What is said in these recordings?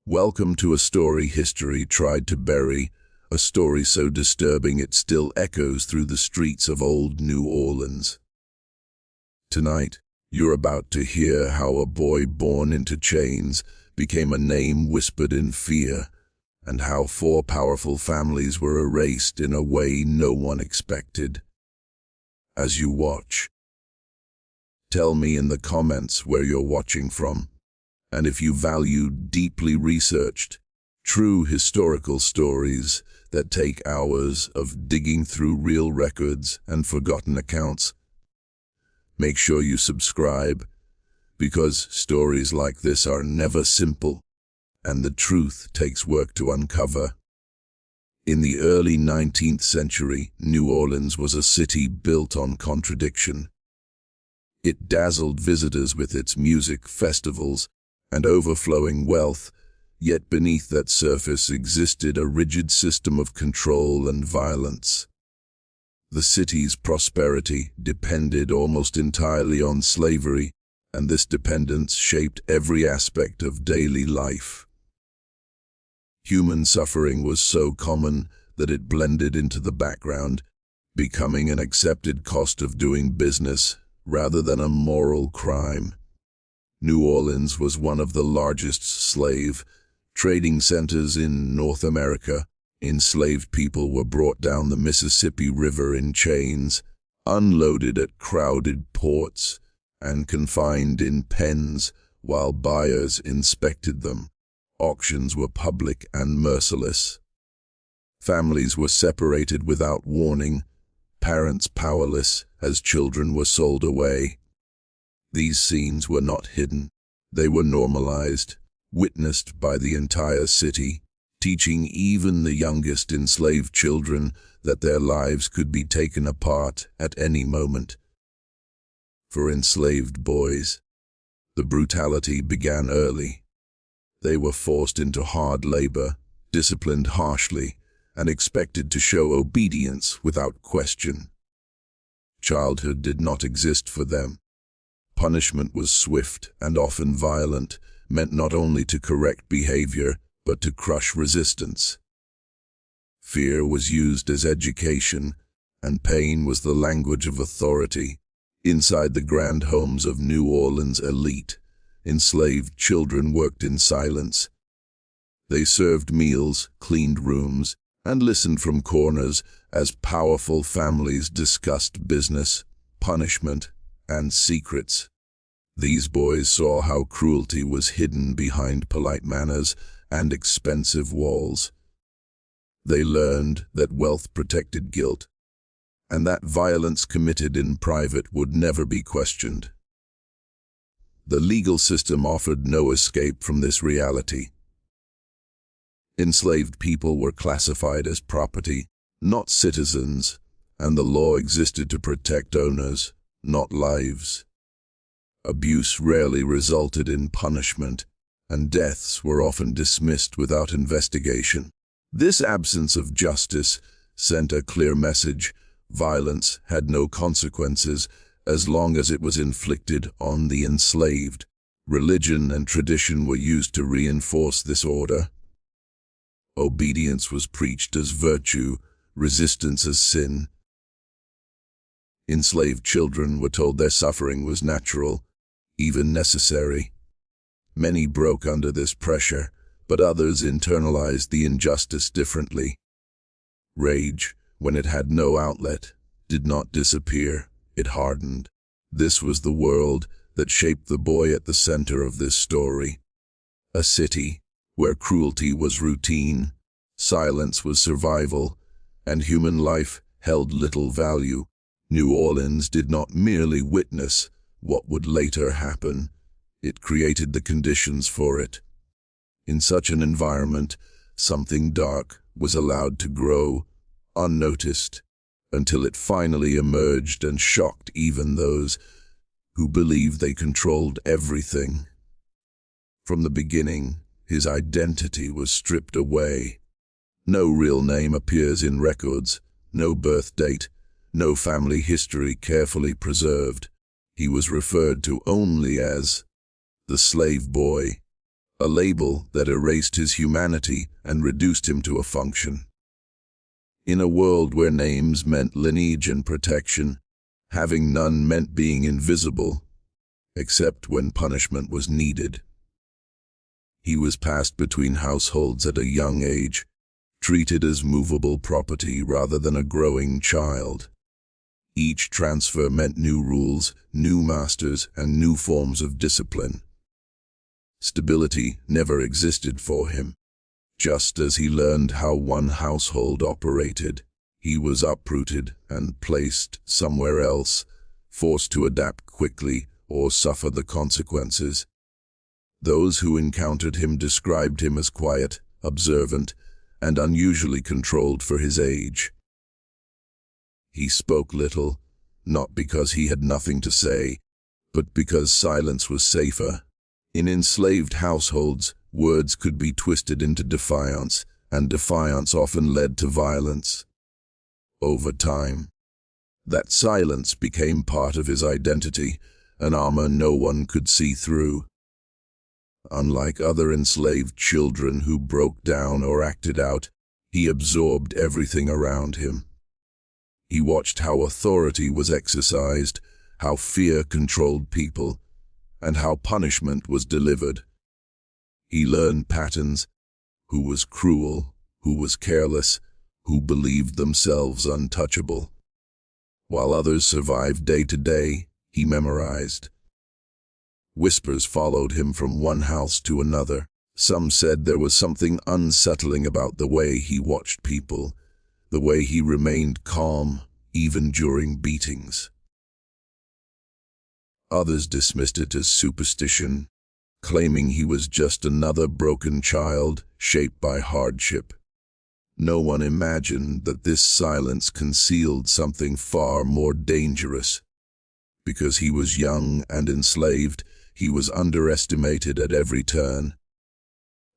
Welcome to a story history tried to bury, a story so disturbing it still echoes through the streets of old New Orleans. Tonight, you're about to hear how a boy born into chains became a name whispered in fear, and how 4 powerful families were erased in a way no one expected. As you watch, tell me in the comments where you're watching from, and if you value deeply researched, true historical stories that take hours of digging through real records and forgotten accounts. Make sure you subscribe, because stories like this are never simple, and the truth takes work to uncover. In the early 19th century, New Orleans was a city built on contradiction. It dazzled visitors with its music, festivals, and overflowing wealth, yet beneath that surface existed a rigid system of control and violence. The city's prosperity depended almost entirely on slavery, and this dependence shaped every aspect of daily life. Human suffering was so common that it blended into the background, becoming an accepted cost of doing business rather than a moral crime. New Orleans was one of the largest slave trading centers in North America. Enslaved people were brought down the Mississippi River in chains, unloaded at crowded ports, and confined in pens while buyers inspected them. Auctions were public and merciless. Families were separated without warning, parents powerless as children were sold away. These scenes were not hidden. They were normalized, witnessed by the entire city, teaching even the youngest enslaved children that their lives could be taken apart at any moment. For enslaved boys, the brutality began early. They were forced into hard labor, disciplined harshly, and expected to show obedience without question. Childhood did not exist for them. Punishment was swift and often violent, meant not only to correct behavior, but to crush resistance. Fear was used as education, and pain was the language of authority. Inside the grand homes of New Orleans' elite, enslaved children worked in silence. They served meals, cleaned rooms, and listened from corners as powerful families discussed business, punishment, and secrets. These boys saw how cruelty was hidden behind polite manners and expensive walls. They learned that wealth protected guilt, and that violence committed in private would never be questioned. The legal system offered no escape from this reality. Enslaved people were classified as property, not citizens, and the law existed to protect owners, not lives. Abuse rarely resulted in punishment, and deaths were often dismissed without investigation. This absence of justice sent a clear message: violence had no consequences as long as it was inflicted on the enslaved. Religion and tradition were used to reinforce this order. Obedience was preached as virtue, resistance as sin. Enslaved children were told their suffering was natural, even necessary. Many broke under this pressure, but others internalized the injustice differently. Rage, when it had no outlet, did not disappear, it hardened. This was the world that shaped the boy at the center of this story. A city where cruelty was routine, silence was survival, and human life held little value. New Orleans did not merely witness what would later happen, it created the conditions for it. In such an environment, something dark was allowed to grow, unnoticed, until it finally emerged and shocked even those who believed they controlled everything. From the beginning, his identity was stripped away. No real name appears in records, no birth date, no family history carefully preserved. He was referred to only as the slave boy, a label that erased his humanity and reduced him to a function. In a world where names meant lineage and protection, having none meant being invisible, except when punishment was needed. He was passed between households at a young age, treated as movable property rather than a growing child. Each transfer meant new rules, new masters, and new forms of discipline. Stability never existed for him. Just as he learned how one household operated, he was uprooted and placed somewhere else, forced to adapt quickly or suffer the consequences. Those who encountered him described him as quiet, observant, and unusually controlled for his age. He spoke little, not because he had nothing to say, but because silence was safer. In enslaved households, words could be twisted into defiance, and defiance often led to violence. Over time, that silence became part of his identity, an armor no one could see through. Unlike other enslaved children who broke down or acted out, he absorbed everything around him. He watched how authority was exercised, how fear controlled people, and how punishment was delivered. He learned patterns: who was cruel, who was careless, who believed themselves untouchable. While others survived day to day, he memorized. Whispers followed him from one house to another. Some said there was something unsettling about the way he watched people, the way he remained calm, even during beatings. Others dismissed it as superstition, claiming he was just another broken child shaped by hardship. No one imagined that this silence concealed something far more dangerous. Because he was young and enslaved, he was underestimated at every turn.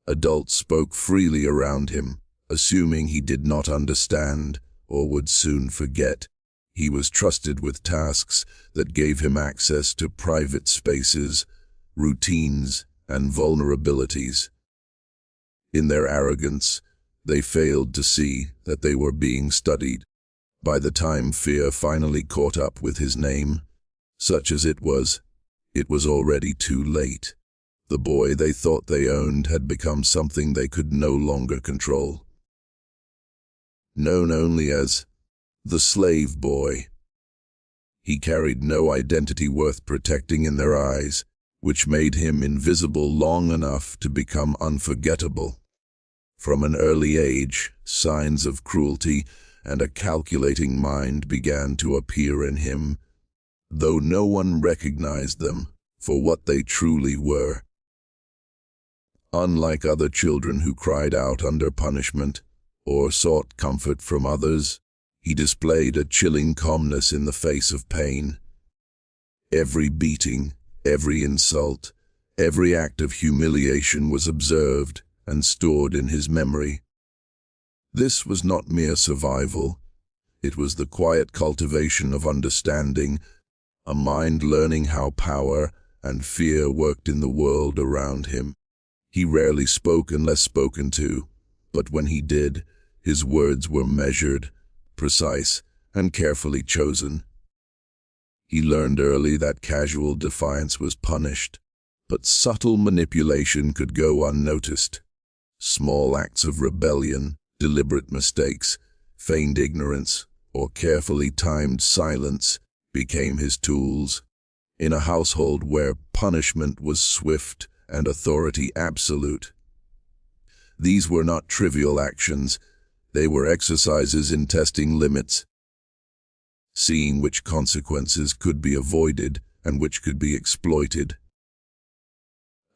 Adults spoke freely around him, assuming he did not understand or would soon forget. He was trusted with tasks that gave him access to private spaces, routines, and vulnerabilities. In their arrogance, they failed to see that they were being studied. By the time fear finally caught up with his name, such as it was already too late. The boy they thought they owned had become something they could no longer control. Known only as the slave boy, he carried no identity worth protecting in their eyes, which made him invisible long enough to become unforgettable. From an early age, signs of cruelty and a calculating mind began to appear in him, though no one recognized them for what they truly were. Unlike other children who cried out under punishment or sought comfort from others, he displayed a chilling calmness in the face of pain. Every beating, every insult, every act of humiliation was observed and stored in his memory. This was not mere survival. It was the quiet cultivation of understanding, a mind learning how power and fear worked in the world around him. He rarely spoke unless spoken to, but when he did, his words were measured, precise, and carefully chosen. He learned early that casual defiance was punished, but subtle manipulation could go unnoticed. Small acts of rebellion, deliberate mistakes, feigned ignorance, or carefully timed silence became his tools. In a household where punishment was swift and authority absolute, these were not trivial actions. They were exercises in testing limits, seeing which consequences could be avoided and which could be exploited.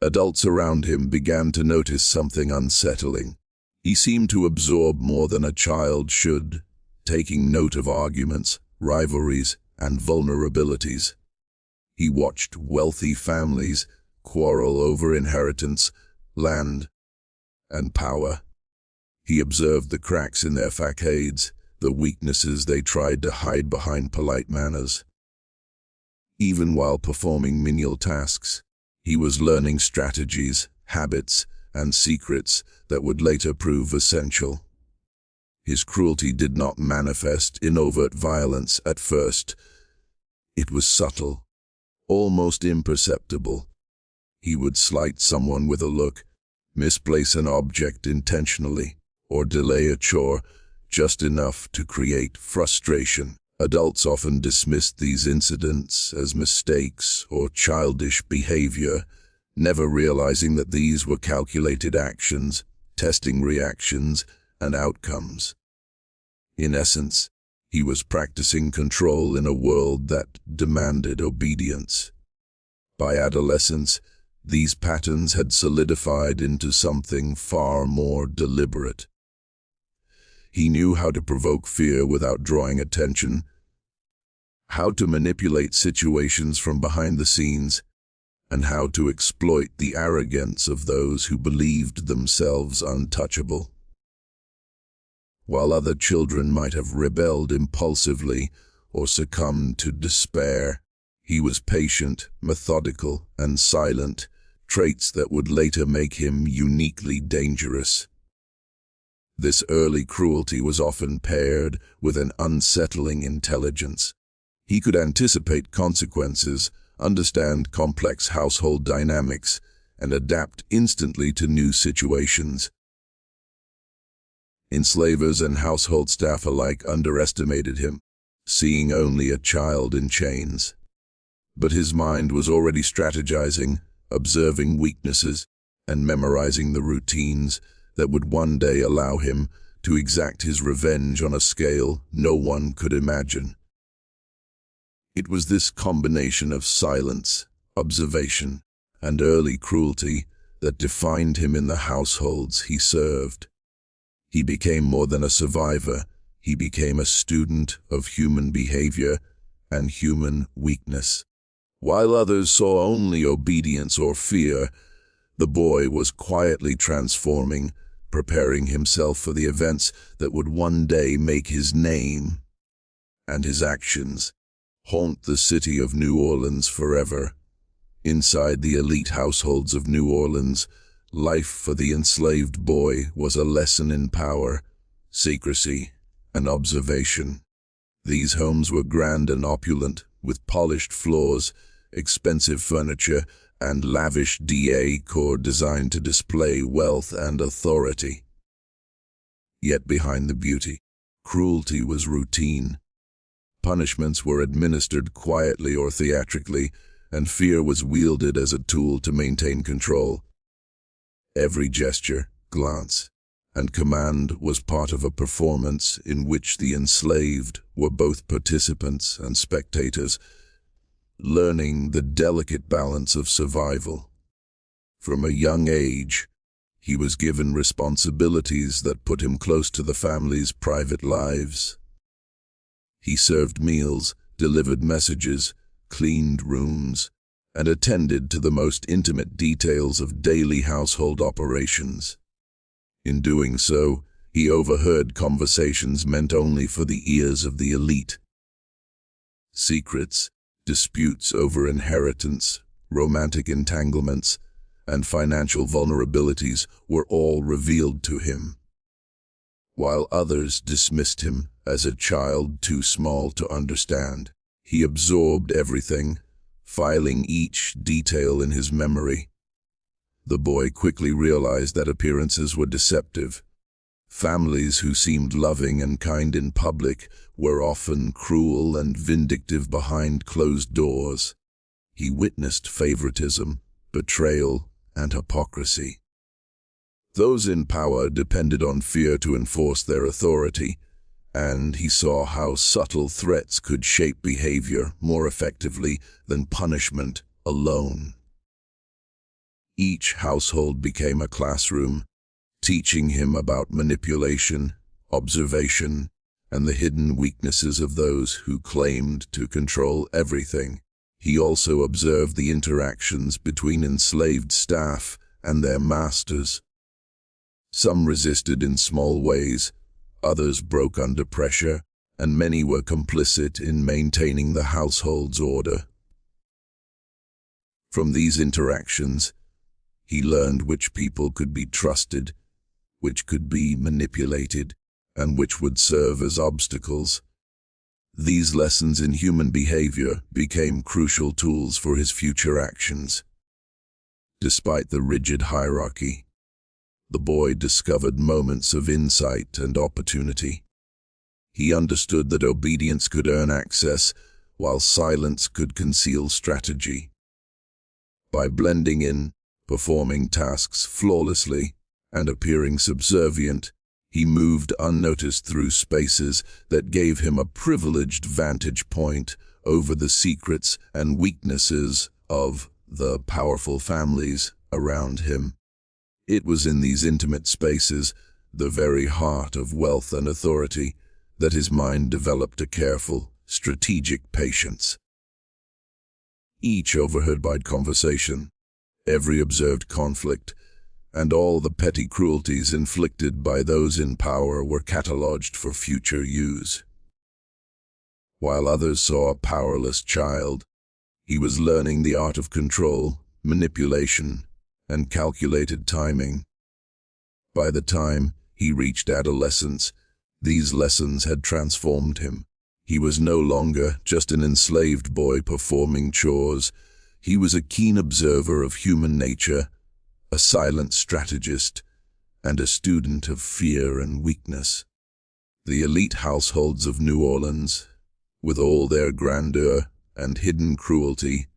Adults around him began to notice something unsettling. He seemed to absorb more than a child should, taking note of arguments, rivalries, and vulnerabilities. He watched wealthy families quarrel over inheritance, land, and power. He observed the cracks in their facades, the weaknesses they tried to hide behind polite manners. Even while performing menial tasks, he was learning strategies, habits, and secrets that would later prove essential. His cruelty did not manifest in overt violence at first. It was subtle, almost imperceptible. He would slight someone with a look, misplace an object intentionally, or delay a chore just enough to create frustration. Adults often dismissed these incidents as mistakes or childish behavior, never realizing that these were calculated actions, testing reactions and outcomes. In essence, he was practicing control in a world that demanded obedience. By adolescence, these patterns had solidified into something far more deliberate. He knew how to provoke fear without drawing attention, how to manipulate situations from behind the scenes, and how to exploit the arrogance of those who believed themselves untouchable. While other children might have rebelled impulsively or succumbed to despair, he was patient, methodical, and silent, traits that would later make him uniquely dangerous. This early cruelty was often paired with an unsettling intelligence. He could anticipate consequences, understand complex household dynamics, and adapt instantly to new situations. Enslavers and household staff alike underestimated him, seeing only a child in chains. But his mind was already strategizing, observing weaknesses, and memorizing the routines that would one day allow him to exact his revenge on a scale no one could imagine. It was this combination of silence, observation, and early cruelty that defined him in the households he served. He became more than a survivor. He became a student of human behavior and human weakness. While others saw only obedience or fear, the boy was quietly transforming, preparing himself for the events that would one day make his name and his actions haunt the city of New Orleans forever. Inside the elite households of New Orleans, life for the enslaved boy was a lesson in power, secrecy, and observation. These homes were grand and opulent, with polished floors, expensive furniture, and lavish decor designed to display wealth and authority. Yet behind the beauty, cruelty was routine. Punishments were administered quietly or theatrically, and fear was wielded as a tool to maintain control. Every gesture, glance, and command was part of a performance in which the enslaved were both participants and spectators, learning the delicate balance of survival. From a young age, he was given responsibilities that put him close to the family's private lives. He served meals, delivered messages, cleaned rooms, and attended to the most intimate details of daily household operations. In doing so, he overheard conversations meant only for the ears of the elite. Secrets, disputes over inheritance, romantic entanglements, and financial vulnerabilities were all revealed to him. While others dismissed him as a child too small to understand, he absorbed everything, filing each detail in his memory. The boy quickly realized that appearances were deceptive. Families who seemed loving and kind in public were often cruel and vindictive behind closed doors. He witnessed favoritism, betrayal, and hypocrisy. Those in power depended on fear to enforce their authority, and he saw how subtle threats could shape behavior more effectively than punishment alone. Each household became a classroom, teaching him about manipulation, observation, and the hidden weaknesses of those who claimed to control everything. He also observed the interactions between enslaved staff and their masters. Some resisted in small ways, others broke under pressure, and many were complicit in maintaining the household's order. From these interactions, He learned which people could be trusted, which could be manipulated, and which would serve as obstacles. These lessons in human behavior became crucial tools for his future actions. Despite the rigid hierarchy, the boy discovered moments of insight and opportunity. He understood that obedience could earn access, while silence could conceal strategy. By blending in, performing tasks flawlessly, and appearing subservient, he moved unnoticed through spaces that gave him a privileged vantage point over the secrets and weaknesses of the powerful families around him. It was in these intimate spaces, the very heart of wealth and authority, that his mind developed a careful, strategic patience. Each overheard conversation, every observed conflict, and all the petty cruelties inflicted by those in power were catalogued for future use. While others saw a powerless child, he was learning the art of control, manipulation, and calculated timing. By the time he reached adolescence, these lessons had transformed him. He was no longer just an enslaved boy performing chores. He was a keen observer of human nature, a silent strategist, and a student of fear and weakness. The elite households of New Orleans, with all their grandeur and hidden cruelty,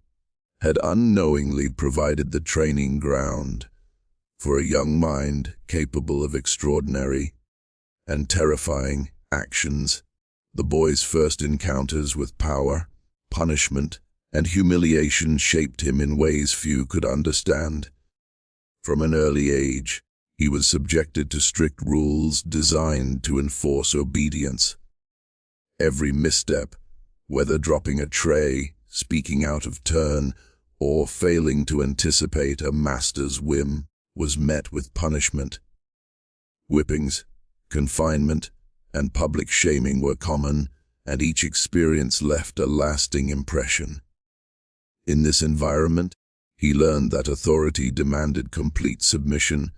had unknowingly provided the training ground for a young mind capable of extraordinary and terrifying actions. The boy's first encounters with power, punishment, and humiliation shaped him in ways few could understand. From an early age, he was subjected to strict rules designed to enforce obedience. Every misstep, whether dropping a tray, speaking out of turn, or failing to anticipate a master's whim, was met with punishment. Whippings, confinement, and public shaming were common, and each experience left a lasting impression. In this environment, he learned that authority demanded complete submission,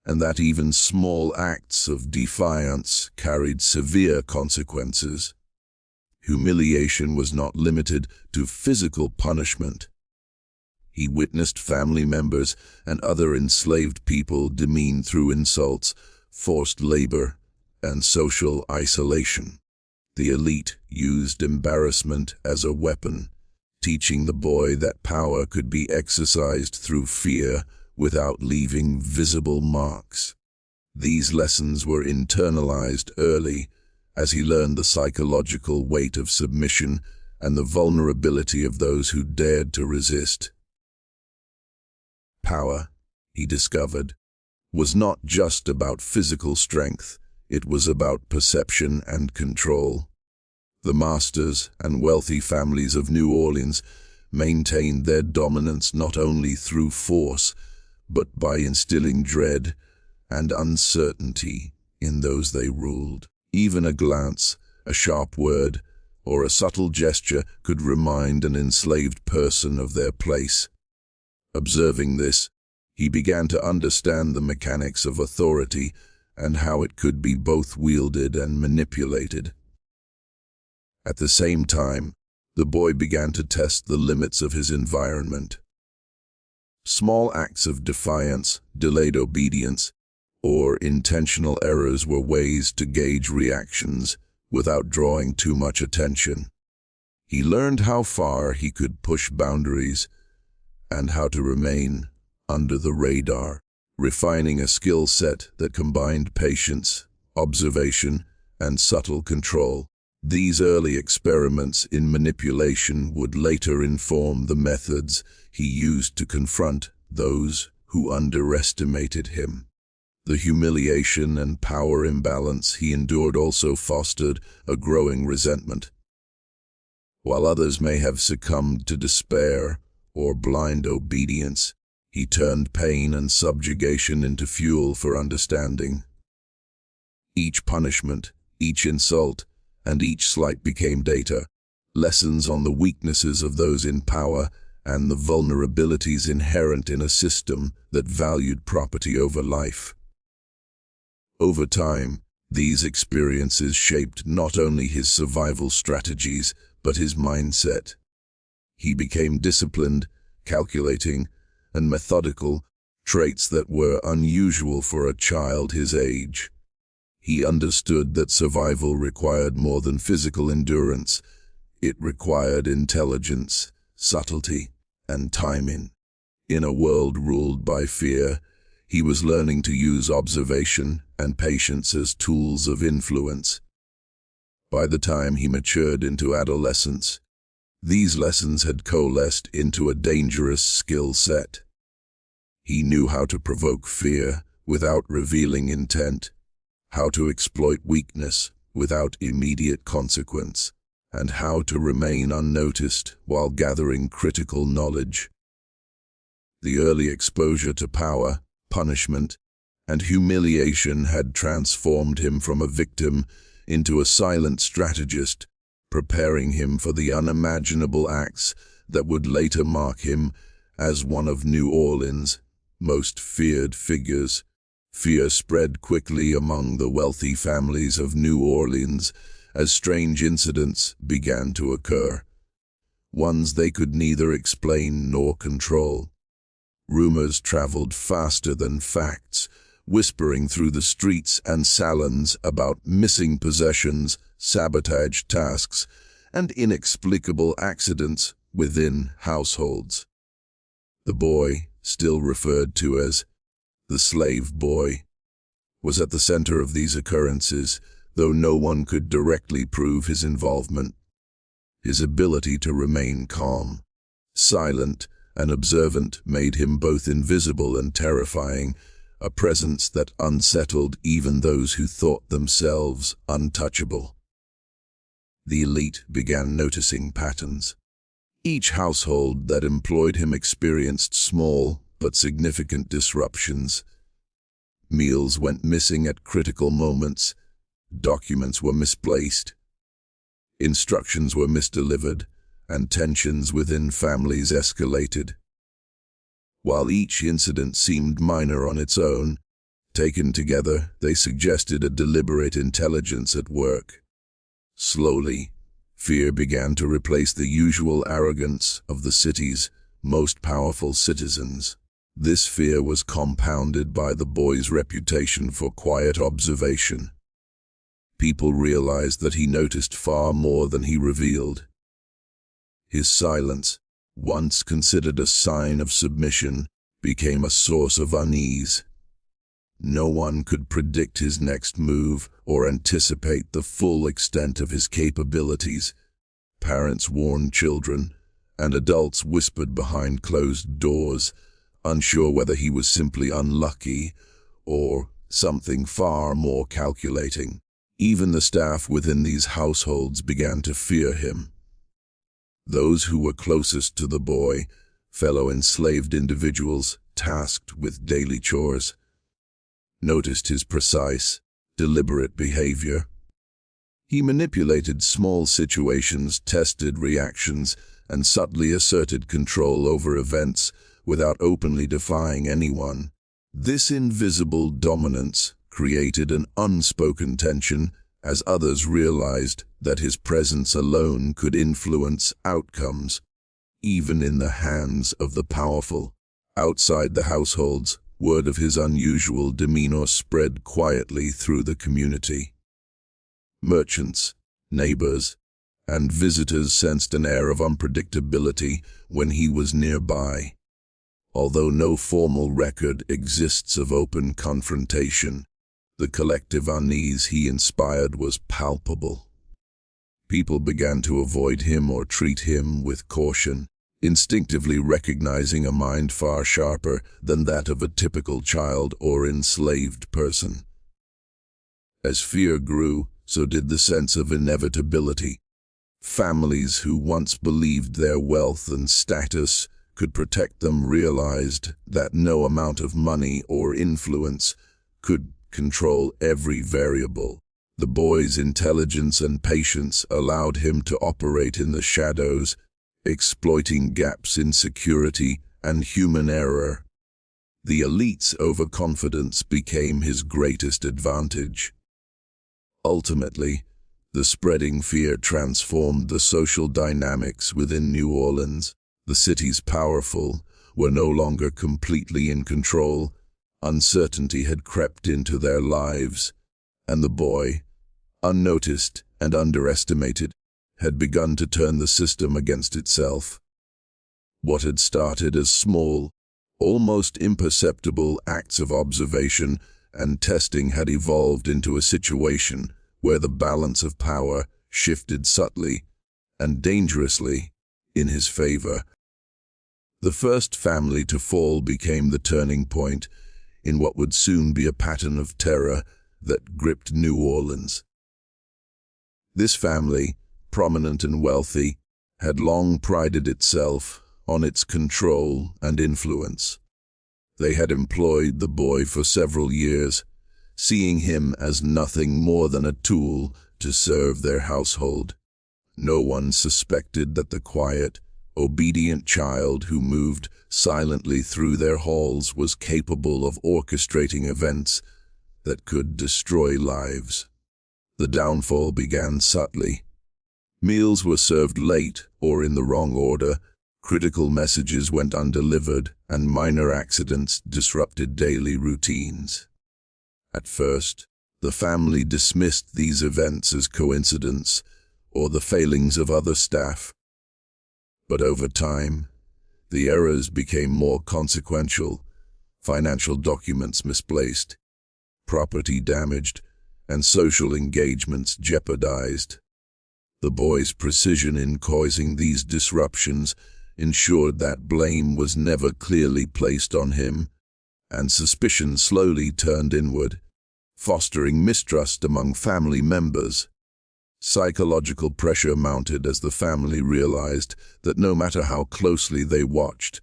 and that even small acts of defiance carried severe consequences. Humiliation was not limited to physical punishment. He witnessed family members and other enslaved people demeaned through insults, forced labor, and social isolation. The elite used embarrassment as a weapon, teaching the boy that power could be exercised through fear without leaving visible marks. These lessons were internalized early, as he learned the psychological weight of submission and the vulnerability of those who dared to resist. Power, he discovered, was not just about physical strength. It was about perception and control. The masters and wealthy families of New Orleans maintained their dominance not only through force, but by instilling dread and uncertainty in those they ruled. Even a glance, a sharp word, or a subtle gesture could remind an enslaved person of their place. Observing this, he began to understand the mechanics of authority and how it could be both wielded and manipulated. At the same time, the boy began to test the limits of his environment. Small acts of defiance, delayed obedience, or intentional errors were ways to gauge reactions without drawing too much attention. He learned how far he could push boundaries and how to remain under the radar, refining a skill set that combined patience, observation, and subtle control. These early experiments in manipulation would later inform the methods he used to confront those who underestimated him. The humiliation and power imbalance he endured also fostered a growing resentment. While others may have succumbed to despair or blind obedience, he turned pain and subjugation into fuel for understanding. Each punishment, each insult, and each slight became data, lessons on the weaknesses of those in power and the vulnerabilities inherent in a system that valued property over life. Over time, these experiences shaped not only his survival strategies, but his mindset. He became disciplined, calculating, and methodical, traits that were unusual for a child his age. He understood that survival required more than physical endurance. It required intelligence, subtlety, and timing. In a world ruled by fear, he was learning to use observation and patience as tools of influence. By the time he matured into adolescence, these lessons had coalesced into a dangerous skill set. He knew how to provoke fear without revealing intent, how to exploit weakness without immediate consequence, and how to remain unnoticed while gathering critical knowledge. The early exposure to power, punishment, and humiliation had transformed him from a victim into a silent strategist, preparing him for the unimaginable acts that would later mark him as one of New Orleans' most feared figures. Fear spread quickly among the wealthy families of New Orleans as strange incidents began to occur, ones they could neither explain nor control. Rumors traveled faster than facts, whispering through the streets and salons about missing possessions, sabotage tasks, and inexplicable accidents within households. The boy, still referred to as the slave boy, was at the center of these occurrences, though no one could directly prove his involvement. His ability to remain calm, silent, and observant made him both invisible and terrifying, a presence that unsettled even those who thought themselves untouchable. The elite began noticing patterns. Each household that employed him experienced small but significant disruptions. Meals went missing at critical moments, documents were misplaced, instructions were misdelivered, and tensions within families escalated. While each incident seemed minor on its own, taken together, they suggested a deliberate intelligence at work. Slowly, fear began to replace the usual arrogance of the city's most powerful citizens. This fear was compounded by the boy's reputation for quiet observation. People realized that he noticed far more than he revealed. His silence, once considered a sign of submission, became a source of unease. No one could predict his next move or anticipate the full extent of his capabilities. Parents warned children, and adults whispered behind closed doors, unsure whether he was simply unlucky or something far more calculating. Even the staff within these households began to fear him. Those who were closest to the boy, fellow enslaved individuals tasked with daily chores, noticed his precise, deliberate behavior. He manipulated small situations, tested reactions, and subtly asserted control over events without openly defying anyone. This invisible dominance created an unspoken tension as others realized that his presence alone could influence outcomes, even in the hands of the powerful. Outside the households, word of his unusual demeanor spread quietly through the community. Merchants, neighbors, and visitors sensed an air of unpredictability when he was nearby. Although no formal record exists of open confrontation, the collective unease he inspired was palpable. People began to avoid him or treat him with caution, instinctively recognizing a mind far sharper than that of a typical child or enslaved person. As fear grew, so did the sense of inevitability. Families who once believed their wealth and status could protect them realized that no amount of money or influence could control every variable. The boy's intelligence and patience allowed him to operate in the shadows, exploiting gaps in security and human error. The elite's overconfidence became his greatest advantage. Ultimately, the spreading fear transformed the social dynamics within New Orleans. The city's powerful were no longer completely in control. Uncertainty had crept into their lives, and the boy, unnoticed and underestimated, had begun to turn the system against itself. What had started as small, almost imperceptible acts of observation and testing had evolved into a situation where the balance of power shifted subtly and dangerously in his favor. The first family to fall became the turning point in what would soon be a pattern of terror that gripped New Orleans. This family, prominent and wealthy, had long prided itself on its control and influence. They had employed the boy for several years, seeing him as nothing more than a tool to serve their household. No one suspected that the quiet, obedient child who moved silently through their halls was capable of orchestrating events that could destroy lives. The downfall began subtly. Meals were served late or in the wrong order, critical messages went undelivered, and minor accidents disrupted daily routines. At first, the family dismissed these events as coincidence or the failings of other staff. But over time, the errors became more consequential: financial documents misplaced, property damaged, and social engagements jeopardized. The boy's precision in causing these disruptions ensured that blame was never clearly placed on him, and suspicion slowly turned inward, fostering mistrust among family members. Psychological pressure mounted as the family realized that no matter how closely they watched,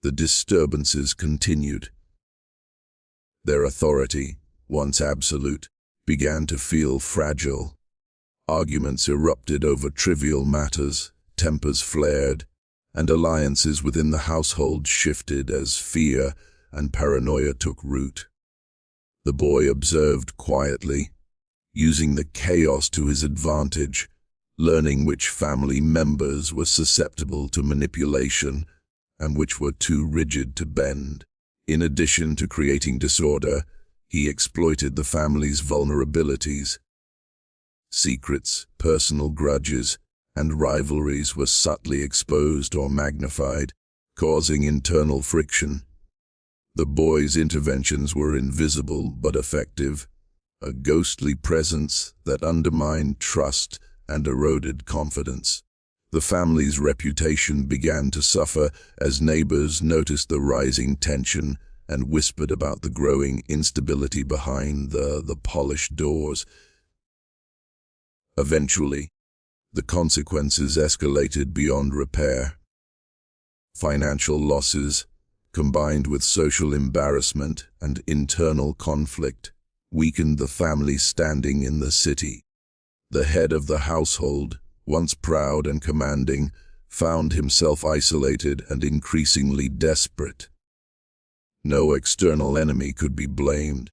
the disturbances continued. Their authority, once absolute, began to feel fragile. Arguments erupted over trivial matters, tempers flared, and alliances within the household shifted as fear and paranoia took root. The boy observed quietly, using the chaos to his advantage, learning which family members were susceptible to manipulation and which were too rigid to bend. In addition to creating disorder, he exploited the family's vulnerabilities. Secrets, personal grudges, and rivalries were subtly exposed or magnified, causing internal friction. The boy's interventions were invisible but effective, a ghostly presence that undermined trust and eroded confidence. The family's reputation began to suffer as neighbors noticed the rising tension and whispered about the growing instability behind the polished doors. Eventually, the consequences escalated beyond repair. Financial losses, combined with social embarrassment and internal conflict, weakened the family's standing in the city. The head of the household, once proud and commanding, found himself isolated and increasingly desperate. No external enemy could be blamed.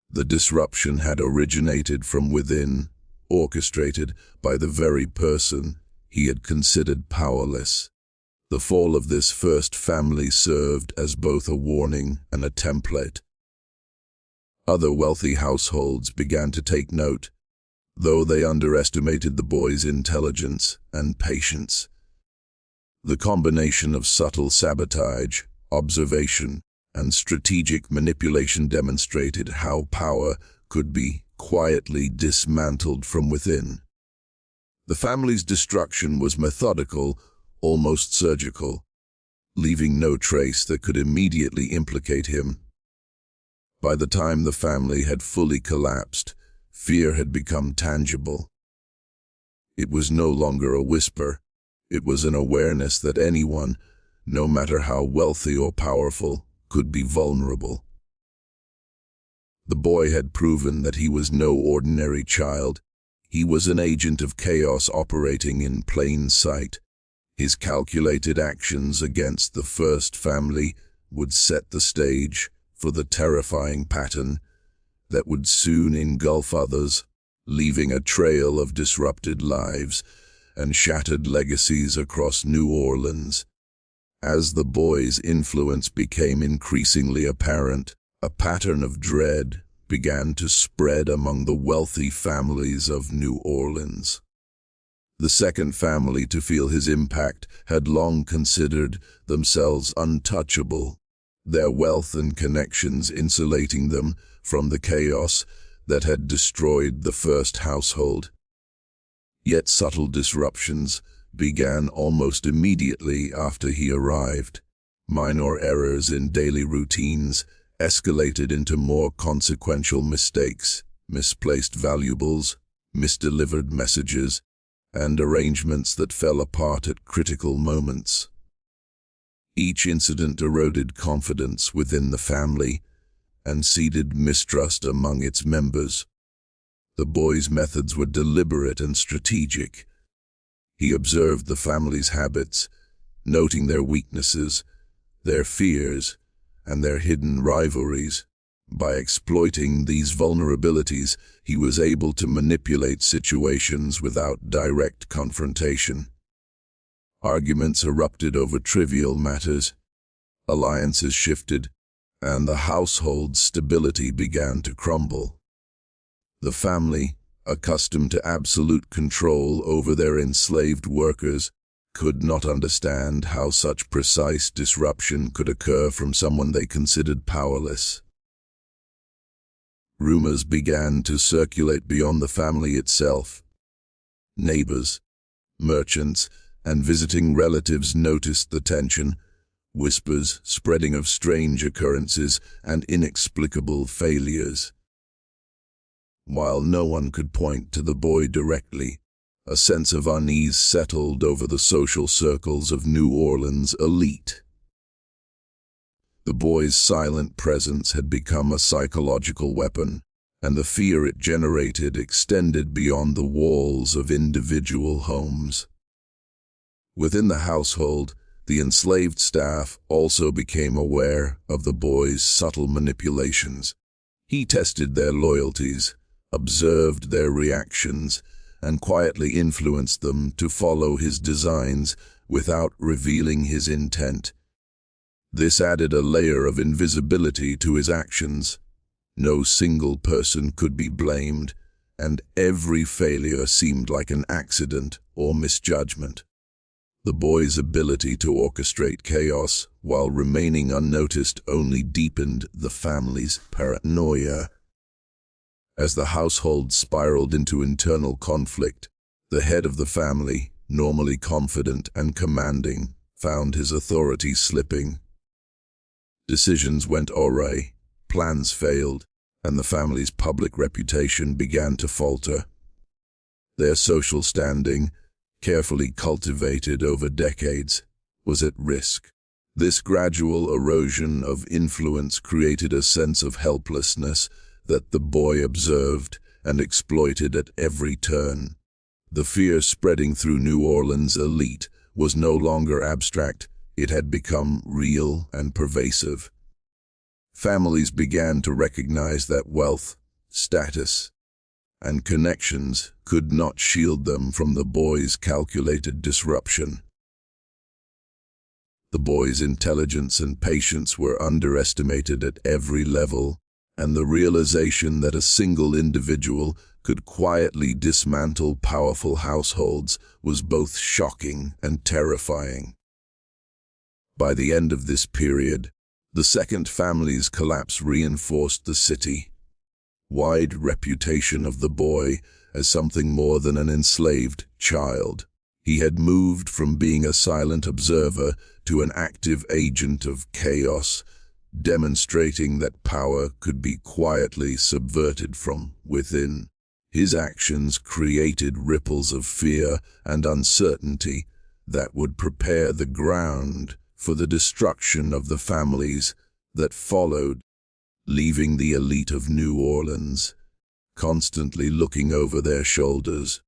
The disruption had originated from within, orchestrated by the very person he had considered powerless. The fall of this first family served as both a warning and a template. Other wealthy households began to take note, though they underestimated the boy's intelligence and patience. The combination of subtle sabotage, observation, and strategic manipulation demonstrated how power could be quietly dismantled from within. The family's destruction was methodical, almost surgical, leaving no trace that could immediately implicate him. By the time the family had fully collapsed, fear had become tangible. It was no longer a whisper. It was an awareness that anyone, no matter how wealthy or powerful, could be vulnerable. The boy had proven that he was no ordinary child. He was an agent of chaos operating in plain sight. His calculated actions against the first family would set the stage for the terrifying pattern that would soon engulf others, leaving a trail of disrupted lives and shattered legacies across New Orleans. As the boy's influence became increasingly apparent, a pattern of dread began to spread among the wealthy families of New Orleans. The second family to feel his impact had long considered themselves untouchable, their wealth and connections insulating them from the chaos that had destroyed the first household. Yet subtle disruptions began almost immediately after he arrived. Minor errors in daily routines escalated into more consequential mistakes, misplaced valuables, misdelivered messages, and arrangements that fell apart at critical moments. Each incident eroded confidence within the family and seeded mistrust among its members. The boy's methods were deliberate and strategic. He observed the family's habits, noting their weaknesses, their fears, and their hidden rivalries. By exploiting these vulnerabilities, he was able to manipulate situations without direct confrontation. Arguments erupted over trivial matters, alliances shifted, and the household's stability began to crumble. The family, accustomed to absolute control over their enslaved workers, could not understand how such precise disruption could occur from someone they considered powerless. Rumors began to circulate beyond the family itself. Neighbors, merchants, and visiting relatives noticed the tension, whispers spreading of strange occurrences and inexplicable failures. While no one could point to the boy directly, a sense of unease settled over the social circles of New Orleans' elite. The boy's silent presence had become a psychological weapon, and the fear it generated extended beyond the walls of individual homes. Within the household, the enslaved staff also became aware of the boy's subtle manipulations. He tested their loyalties, observed their reactions, and quietly influenced them to follow his designs without revealing his intent. This added a layer of invisibility to his actions. No single person could be blamed, and every failure seemed like an accident or misjudgment. The boy's ability to orchestrate chaos while remaining unnoticed only deepened the family's paranoia. As the household spiraled into internal conflict, the head of the family, normally confident and commanding, found his authority slipping. Decisions went awry, plans failed, and the family's public reputation began to falter. Their social standing, carefully cultivated over decades, was at risk. This gradual erosion of influence created a sense of helplessness that the boy observed and exploited at every turn. The fear spreading through New Orleans' elite was no longer abstract, it had become real and pervasive. Families began to recognize that wealth, status, and connections could not shield them from the boy's calculated disruption. The boy's intelligence and patience were underestimated at every level, and the realization that a single individual could quietly dismantle powerful households was both shocking and terrifying. By the end of this period, the second family's collapse reinforced the city-wide reputation of the boy as something more than an enslaved child. He had moved from being a silent observer to an active agent of chaos, demonstrating that power could be quietly subverted from within. His actions created ripples of fear and uncertainty that would prepare the ground for the destruction of the families that followed, leaving the elite of New Orleans constantly looking over their shoulders.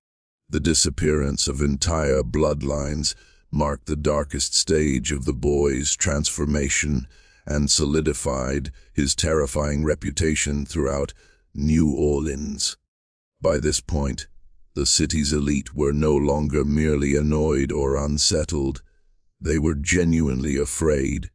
The disappearance of entire bloodlines marked the darkest stage of the boy's transformation and solidified his terrifying reputation throughout New Orleans. By this point, the city's elite were no longer merely annoyed or unsettled. They were genuinely afraid.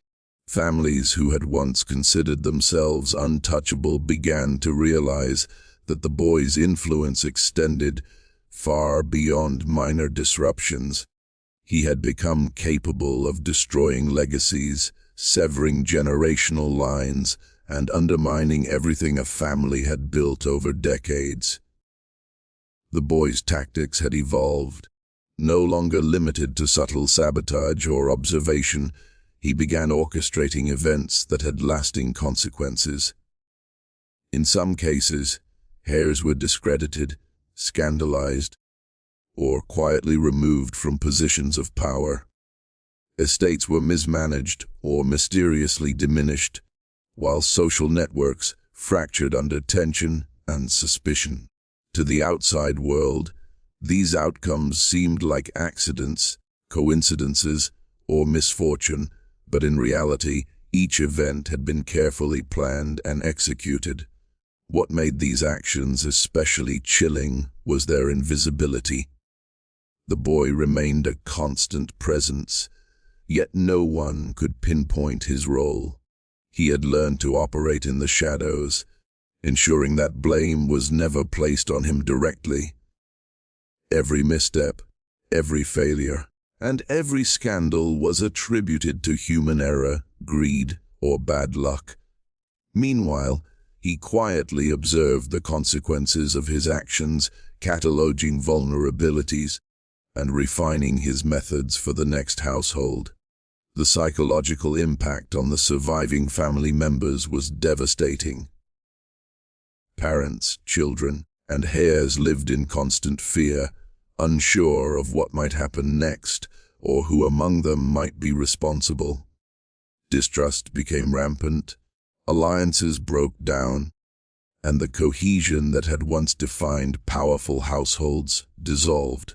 Families who had once considered themselves untouchable began to realize that the boy's influence extended far beyond minor disruptions. He had become capable of destroying legacies, severing generational lines, and undermining everything a family had built over decades. The boy's tactics had evolved. No longer limited to subtle sabotage or observation, he began orchestrating events that had lasting consequences. In some cases, heirs were discredited, scandalized, or quietly removed from positions of power. Estates were mismanaged or mysteriously diminished, while social networks fractured under tension and suspicion. To the outside world, these outcomes seemed like accidents, coincidences, or misfortune, but in reality, each event had been carefully planned and executed. What made these actions especially chilling was their invisibility. The boy remained a constant presence, yet no one could pinpoint his role. He had learned to operate in the shadows, ensuring that blame was never placed on him directly. Every misstep, every failure, and every scandal was attributed to human error, greed, or bad luck. Meanwhile, he quietly observed the consequences of his actions, cataloging vulnerabilities, and refining his methods for the next household. The psychological impact on the surviving family members was devastating. Parents, children, and heirs lived in constant fear, unsure of what might happen next or who among them might be responsible. Distrust became rampant, alliances broke down, and the cohesion that had once defined powerful households dissolved.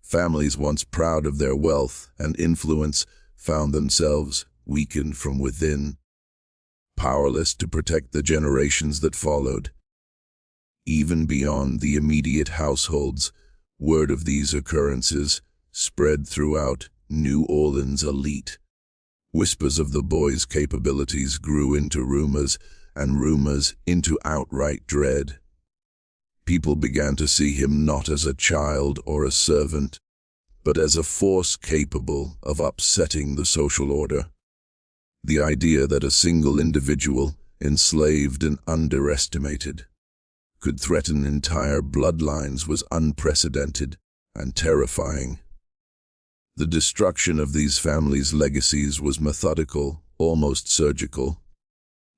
Families once proud of their wealth and influence found themselves weakened from within, powerless to protect the generations that followed. Even beyond the immediate households, word of these occurrences spread throughout New Orleans elite. Whispers of the boy's capabilities grew into rumors, and rumors into outright dread. People began to see him not as a child or a servant, but as a force capable of upsetting the social order. The idea that a single individual, enslaved and underestimated, could threaten entire bloodlines was unprecedented and terrifying. The destruction of these families' legacies was methodical, almost surgical.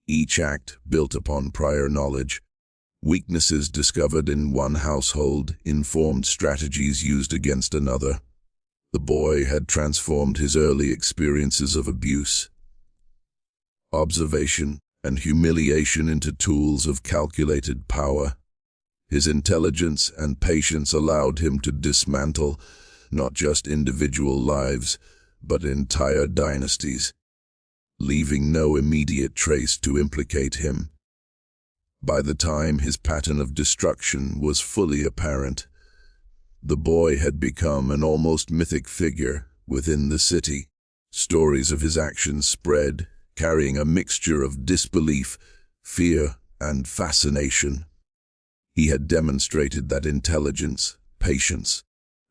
Each act built upon prior knowledge. Weaknesses discovered in one household informed strategies used against another. The boy had transformed his early experiences of abuse, observation, and humiliation into tools of calculated power. His intelligence and patience allowed him to dismantle not just individual lives, but entire dynasties, leaving no immediate trace to implicate him. By the time his pattern of destruction was fully apparent, the boy had become an almost mythic figure within the city. Stories of his actions spread, carrying a mixture of disbelief, fear, and fascination. He had demonstrated that intelligence, patience,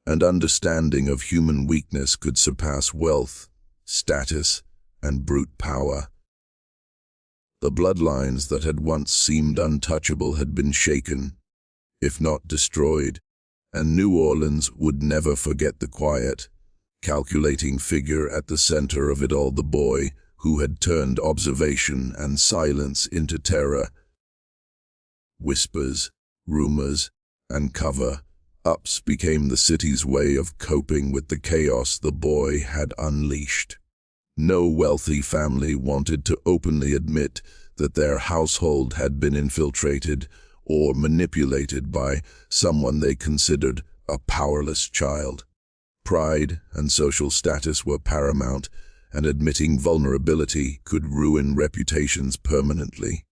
and understanding of human weakness could surpass wealth, status, and brute power. The bloodlines that had once seemed untouchable had been shaken, if not destroyed, and New Orleans would never forget the quiet, calculating figure at the center of it all, the boy who had turned observation and silence into terror. Whispers, rumors, and cover-ups became the city's way of coping with the chaos the boy had unleashed. No wealthy family wanted to openly admit that their household had been infiltrated or manipulated by someone they considered a powerless child. Pride and social status were paramount, and admitting vulnerability could ruin reputations permanently.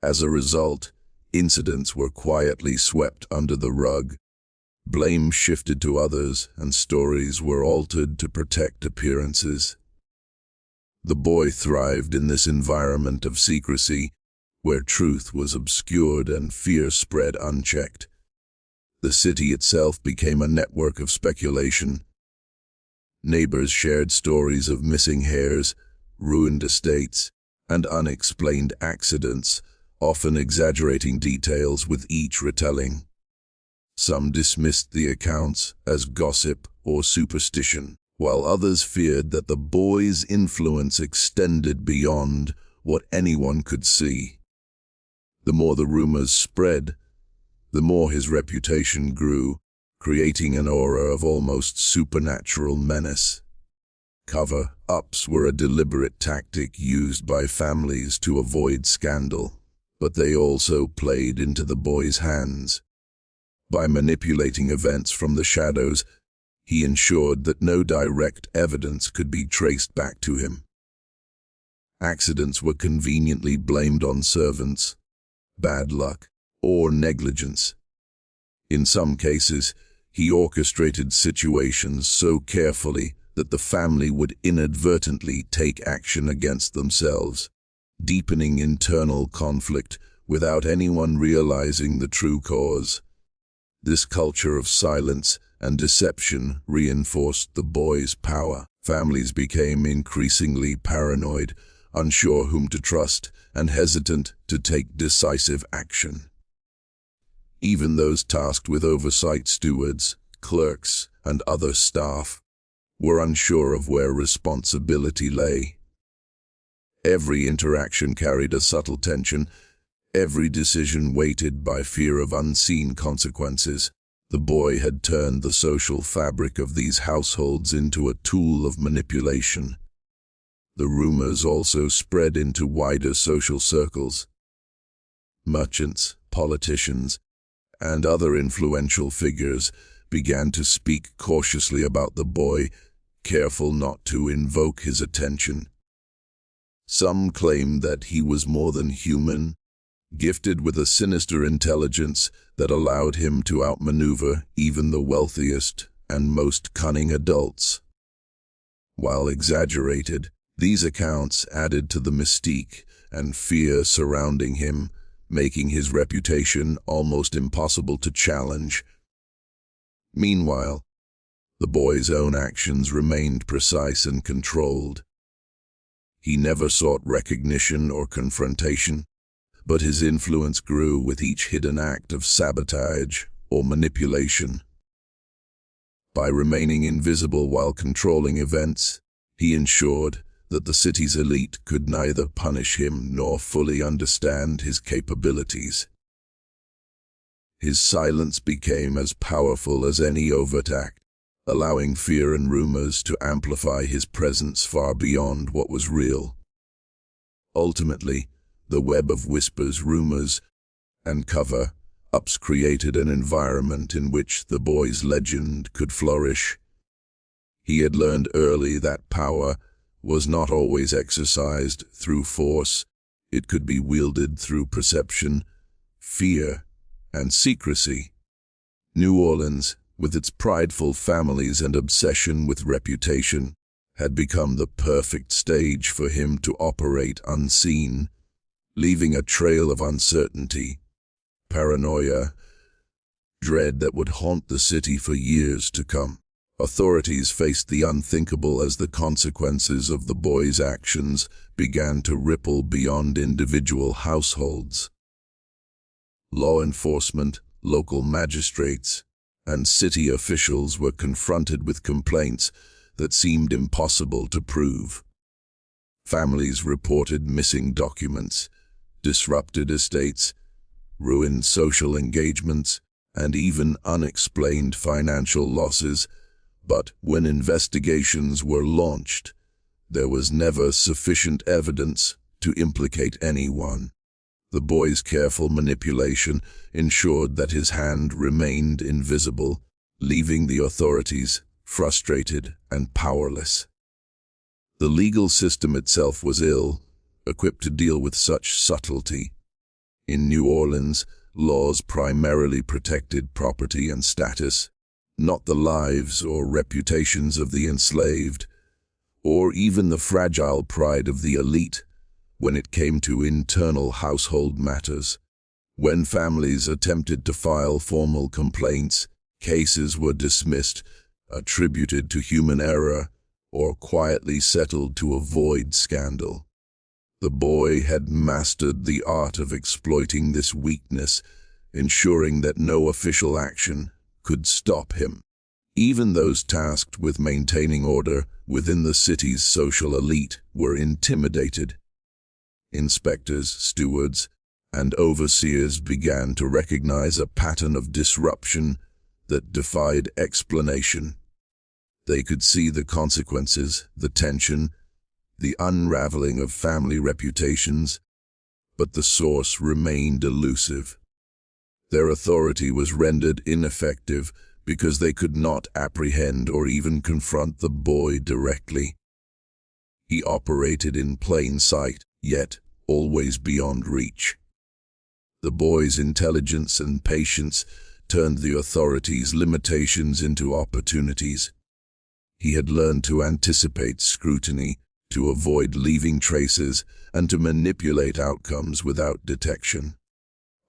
As a result, incidents were quietly swept under the rug. Blame shifted to others, and stories were altered to protect appearances. The boy thrived in this environment of secrecy, where truth was obscured and fear spread unchecked. The city itself became a network of speculation. Neighbors shared stories of missing heirs, ruined estates, and unexplained accidents, often exaggerating details with each retelling. Some dismissed the accounts as gossip or superstition, while others feared that the boy's influence extended beyond what anyone could see. The more the rumors spread, the more his reputation grew, creating an aura of almost supernatural menace. Cover-ups were a deliberate tactic used by families to avoid scandal, but they also played into the boy's hands. By manipulating events from the shadows, he ensured that no direct evidence could be traced back to him. Accidents were conveniently blamed on servants, bad luck, or negligence. In some cases, he orchestrated situations so carefully that the family would inadvertently take action against themselves, deepening internal conflict without anyone realizing the true cause. This culture of silence and deception reinforced the boy's power. Families became increasingly paranoid, unsure whom to trust, and hesitant to take decisive action. Even those tasked with oversight, stewards, clerks, and other staff, were unsure of where responsibility lay. Every interaction carried a subtle tension, every decision weighted by fear of unseen consequences. The boy had turned the social fabric of these households into a tool of manipulation. The rumors also spread into wider social circles. Merchants, politicians, and other influential figures began to speak cautiously about the boy, careful not to invoke his attention. Some claimed that he was more than human, gifted with a sinister intelligence that allowed him to outmaneuver even the wealthiest and most cunning adults. While exaggerated, these accounts added to the mystique and fear surrounding him, making his reputation almost impossible to challenge. Meanwhile, the boy's own actions remained precise and controlled. He never sought recognition or confrontation, but his influence grew with each hidden act of sabotage or manipulation. By remaining invisible while controlling events, he ensured that the city's elite could neither punish him nor fully understand his capabilities. His silence became as powerful as any overt act, allowing fear and rumors to amplify his presence far beyond what was real. Ultimately, the web of whispers, rumors, and cover-ups created an environment in which the boy's legend could flourish. He had learned early that power was not always exercised through force. It could be wielded through perception, fear, and secrecy. New Orleans, with its prideful families and obsession with reputation, had become the perfect stage for him to operate unseen, leaving a trail of uncertainty, paranoia, dread that would haunt the city for years to come. Authorities faced the unthinkable as the consequences of the boy's actions began to ripple beyond individual households. Law enforcement, local magistrates, and city officials were confronted with complaints that seemed impossible to prove. Families reported missing documents, disrupted estates, ruined social engagements, and even unexplained financial losses. But when investigations were launched, there was never sufficient evidence to implicate anyone. The boy's careful manipulation ensured that his hand remained invisible, leaving the authorities frustrated and powerless. The legal system itself was ill, equipped to deal with such subtlety. In New Orleans, laws primarily protected property and status, not the lives or reputations of the enslaved, or even the fragile pride of the elite when it came to internal household matters. When families attempted to file formal complaints, cases were dismissed, attributed to human error, or quietly settled to avoid scandal. The boy had mastered the art of exploiting this weakness, ensuring that no official action could stop him. Even those tasked with maintaining order within the city's social elite were intimidated. Inspectors, stewards, and overseers began to recognize a pattern of disruption that defied explanation. They could see the consequences, the tension, the unraveling of family reputations, but the source remained elusive. Their authority was rendered ineffective because they could not apprehend or even confront the boy directly. He operated in plain sight, yet always beyond reach. The boy's intelligence and patience turned the authorities' limitations into opportunities. He had learned to anticipate scrutiny, to avoid leaving traces, and to manipulate outcomes without detection.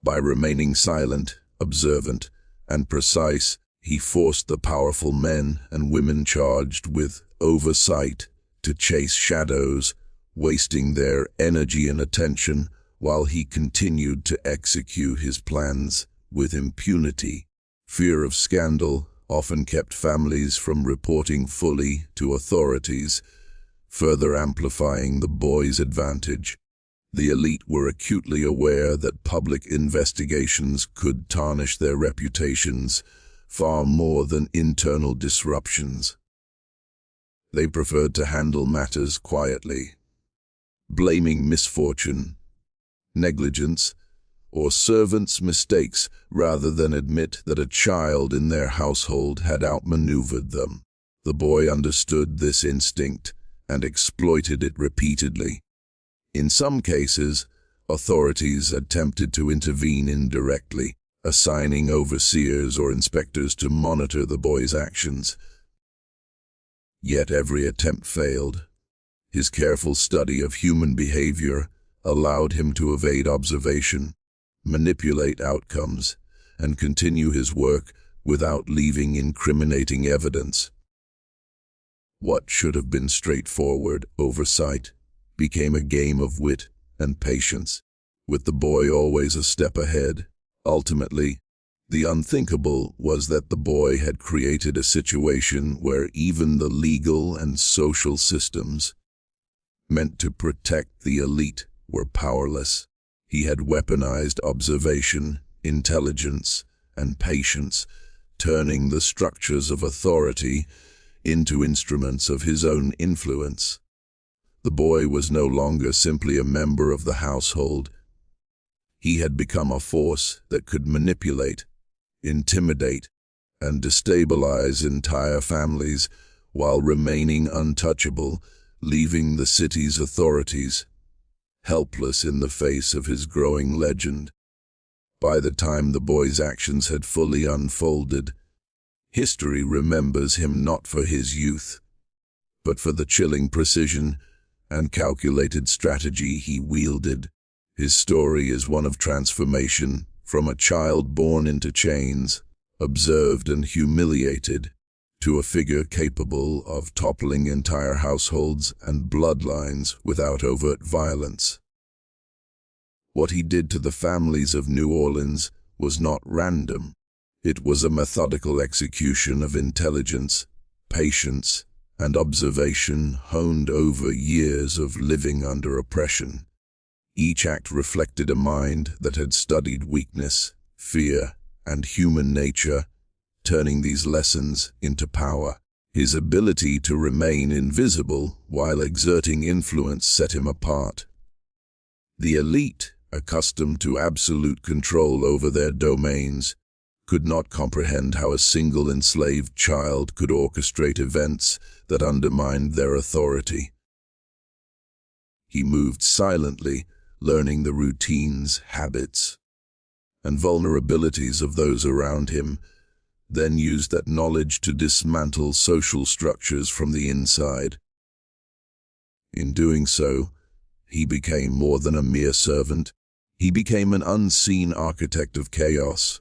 By remaining silent, observant, and precise, he forced the powerful men and women charged with oversight to chase shadows, wasting their energy and attention while he continued to execute his plans with impunity. Fear of scandal often kept families from reporting fully to authorities, further amplifying the boy's advantage. The elite were acutely aware that public investigations could tarnish their reputations far more than internal disruptions. They preferred to handle matters quietly, blaming misfortune, negligence, or servants' mistakes rather than admit that a child in their household had outmaneuvered them. The boy understood this instinct and exploited it repeatedly. In some cases, authorities attempted to intervene indirectly, assigning overseers or inspectors to monitor the boy's actions. Yet every attempt failed. His careful study of human behavior allowed him to evade observation, manipulate outcomes, and continue his work without leaving incriminating evidence. What should have been straightforward oversight became a game of wit and patience, with the boy always a step ahead. Ultimately, the unthinkable was that the boy had created a situation where even the legal and social systems meant to protect the elite were powerless. He had weaponized observation, intelligence, and patience, turning the structures of authority into instruments of his own influence. The boy was no longer simply a member of the household. He had become a force that could manipulate, intimidate, and destabilize entire families while remaining untouchable, leaving the city's authorities helpless in the face of his growing legend. By the time the boy's actions had fully unfolded, history remembers him not for his youth, but for the chilling precision and calculated strategy he wielded. His story is one of transformation, from a child born into chains, observed and humiliated, to a figure capable of toppling entire households and bloodlines without overt violence. What he did to the families of New Orleans was not random. It was a methodical execution of intelligence, patience, and observation honed over years of living under oppression. Each act reflected a mind that had studied weakness, fear, and human nature, turning these lessons into power. His ability to remain invisible while exerting influence set him apart. The elite, accustomed to absolute control over their domains, could not comprehend how a single enslaved child could orchestrate events that undermined their authority. He moved silently, learning the routines, habits, and vulnerabilities of those around him, then used that knowledge to dismantle social structures from the inside. In doing so, he became more than a mere servant. He became an unseen architect of chaos.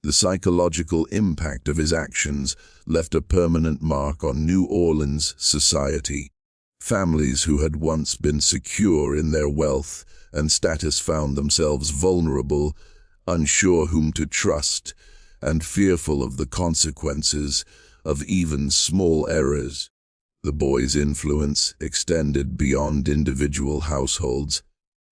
The psychological impact of his actions left a permanent mark on New Orleans society. Families who had once been secure in their wealth and status found themselves vulnerable, unsure whom to trust, and fearful of the consequences of even small errors. The boy's influence extended beyond individual households,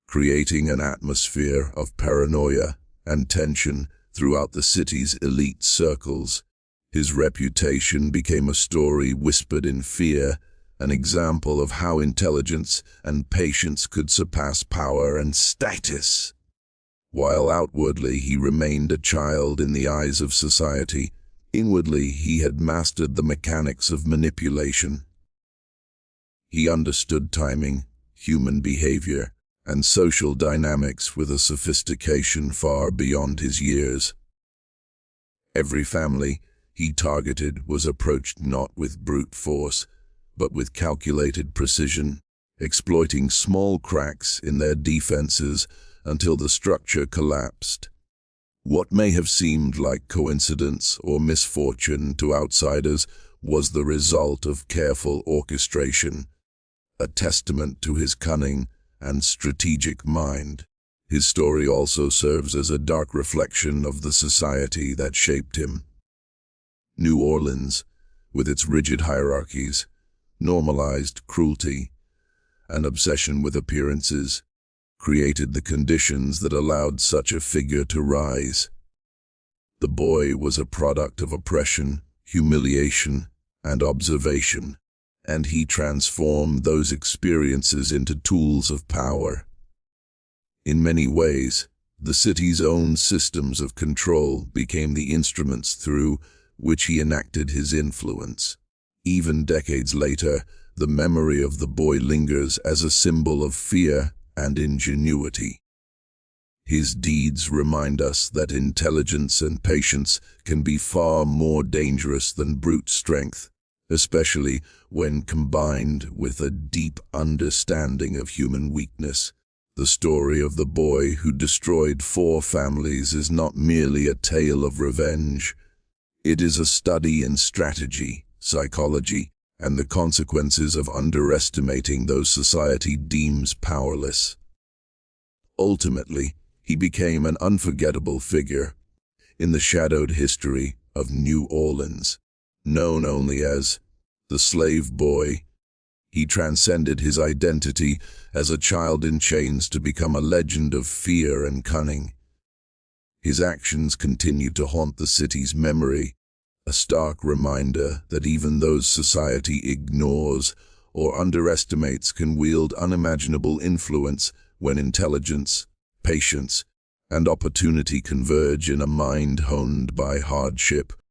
creating an atmosphere of paranoia and tension throughout the city's elite circles. His reputation became a story whispered in fear, an example of how intelligence and patience could surpass power and status. While outwardly he remained a child in the eyes of society, inwardly he had mastered the mechanics of manipulation. He understood timing, human behavior, and social dynamics with a sophistication far beyond his years. Every family he targeted was approached not with brute force, but with calculated precision, exploiting small cracks in their defenses until the structure collapsed. What may have seemed like coincidence or misfortune to outsiders was the result of careful orchestration, a testament to his cunning and strategic mind. His story also serves as a dark reflection of the society that shaped him. New Orleans, with its rigid hierarchies, normalized cruelty, and obsession with appearances, created the conditions that allowed such a figure to rise. The boy was a product of oppression, humiliation, and observation, and he transformed those experiences into tools of power. In many ways, the city's own systems of control became the instruments through which he enacted his influence. Even decades later, the memory of the boy lingers as a symbol of fear and ingenuity. His deeds remind us that intelligence and patience can be far more dangerous than brute strength, especially when combined with a deep understanding of human weakness. The story of the boy who destroyed 4 families is not merely a tale of revenge. It is a study in strategy, psychology, and the consequences of underestimating those society deems powerless. Ultimately, he became an unforgettable figure in the shadowed history of New Orleans. Known only as the slave boy, he transcended his identity as a child in chains to become a legend of fear and cunning. His actions continue to haunt the city's memory, a stark reminder that even those society ignores or underestimates can wield unimaginable influence when intelligence, patience, and opportunity converge in a mind honed by hardship.